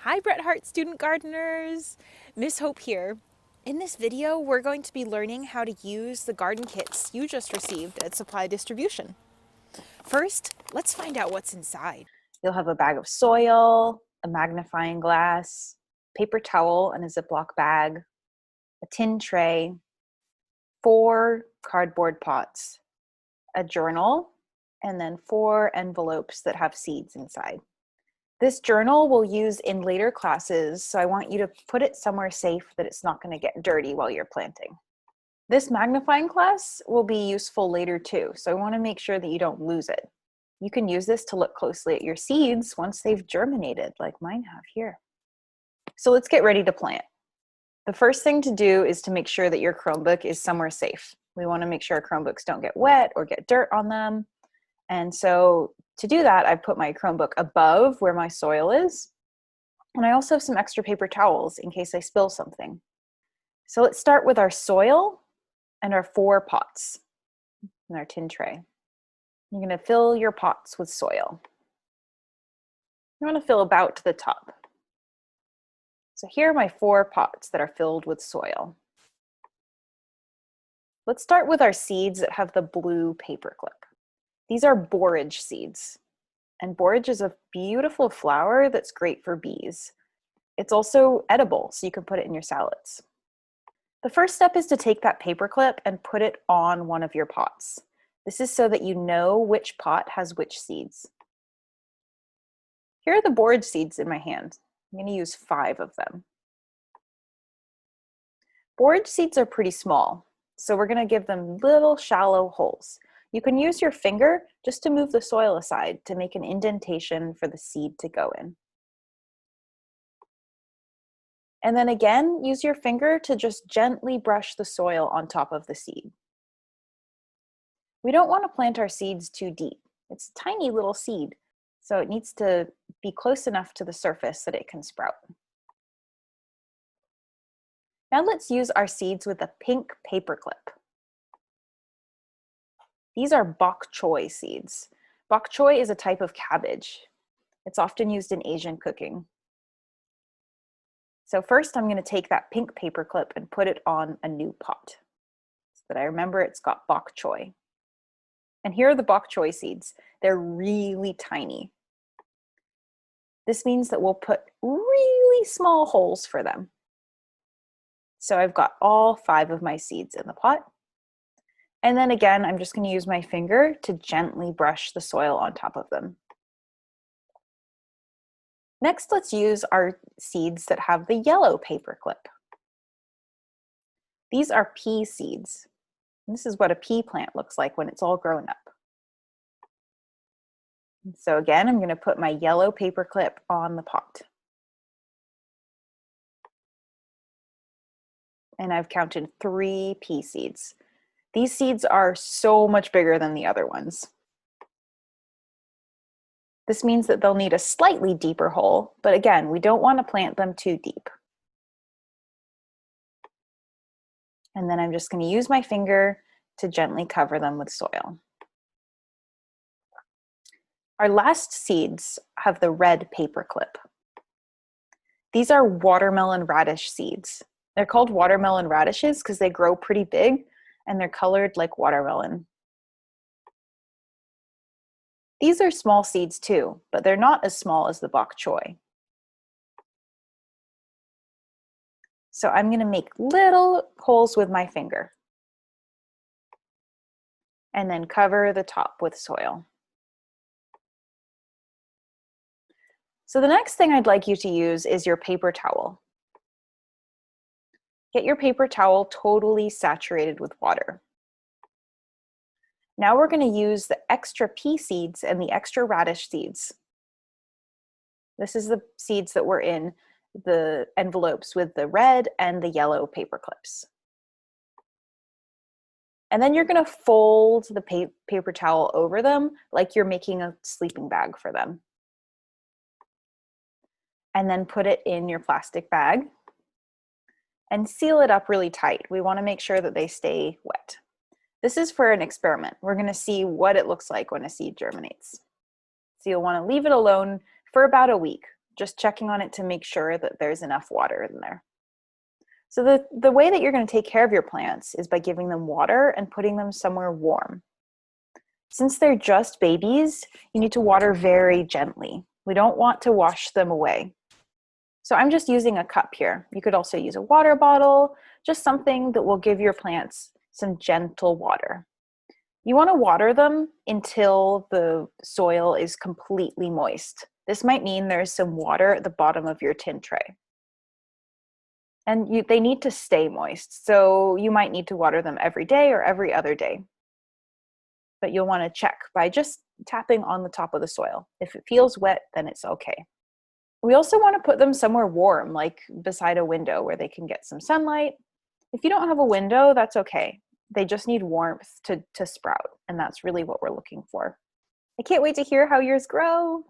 Hi Bret Harte student gardeners! Miss Hope here. In this video, we're going to be learning how to use the garden kits you just received at Supply Distribution. First, let's find out what's inside. You'll have a bag of soil, a magnifying glass, paper towel and a Ziploc bag, a tin tray, 4 cardboard pots, a journal, and then 4 envelopes that have seeds inside. This journal we'll use in later classes, so I want you to put it somewhere safe that it's not going to get dirty while you're planting. This magnifying glass will be useful later too, so I want to make sure that you don't lose it. You can use this to look closely at your seeds once they've germinated, like mine have here. So let's get ready to plant. The first thing to do is to make sure that your Chromebook is somewhere safe. We want to make sure our Chromebooks don't get wet or get dirt on them. And so to do that, I've put my Chromebook above where my soil is. And I also have some extra paper towels in case I spill something. So let's start with our soil and our 4 pots in our tin tray. You're going to fill your pots with soil. You want to fill about to the top. So here are my 4 pots that are filled with soil. Let's start with our seeds that have the blue paper clip. These are borage seeds. And borage is a beautiful flower that's great for bees. It's also edible, so you can put it in your salads. The first step is to take that paper clip and put it on one of your pots. This is so that you know which pot has which seeds. Here are the borage seeds in my hand. I'm going to use 5 of them. Borage seeds are pretty small, so we're going to give them little shallow holes. You can use your finger just to move the soil aside to make an indentation for the seed to go in. And then again, use your finger to just gently brush the soil on top of the seed. We don't want to plant our seeds too deep. It's a tiny little seed, so it needs to be close enough to the surface that it can sprout. Now let's use our seeds with a pink paper clip. These are bok choy seeds. Bok choy is a type of cabbage. It's often used in Asian cooking. So first I'm going to take that pink paper clip and put it on a new pot so that I remember it's got bok choy. And here are the bok choy seeds. They're really tiny. This means that we'll put really small holes for them. So I've got all 5 of my seeds in the pot. And then again, I'm just going to use my finger to gently brush the soil on top of them. Next, let's use our seeds that have the yellow paper clip. These are pea seeds. This is what a pea plant looks like when it's all grown up. So again, I'm going to put my yellow paper clip on the pot. And I've counted 3 pea seeds. These seeds are so much bigger than the other ones. This means that they'll need a slightly deeper hole, but again, we don't want to plant them too deep. And then I'm just going to use my finger to gently cover them with soil. Our last seeds have the red paper clip. These are watermelon radish seeds. They're called watermelon radishes because they grow pretty big and they're colored like watermelon. These are small seeds too, but they're not as small as the bok choy. So I'm going to make little holes with my finger and then cover the top with soil. So the next thing I'd like you to use is your paper towel. Get your paper towel totally saturated with water. Now we're going to use the extra pea seeds and the extra radish seeds. This is the seeds that were in the envelopes with the red and the yellow paper clips. And then you're going to fold the paper towel over them like you're making a sleeping bag for them. And then put it in your plastic bag and seal it up really tight. We want to make sure that they stay wet. This is for an experiment. We're going to see what it looks like when a seed germinates. So you'll want to leave it alone for about a week. just checking on it to make sure that there's enough water in there. So the way that you're going to take care of your plants is by giving them water and putting them somewhere warm. Since they're just babies, you need to water very gently. We don't want to wash them away. So I'm just using a cup here. You could also use a water bottle, just something that will give your plants some gentle water. You want to water them until the soil is completely moist. This might mean there's some water at the bottom of your tin tray. And they need to stay moist, so you might need to water them every day or every other day. But you'll want to check by just tapping on the top of the soil. If it feels wet, then it's okay. We also want to put them somewhere warm, like beside a window where they can get some sunlight. If you don't have a window, that's okay. They just need warmth to sprout, and that's really what we're looking for. I can't wait to hear how yours grow.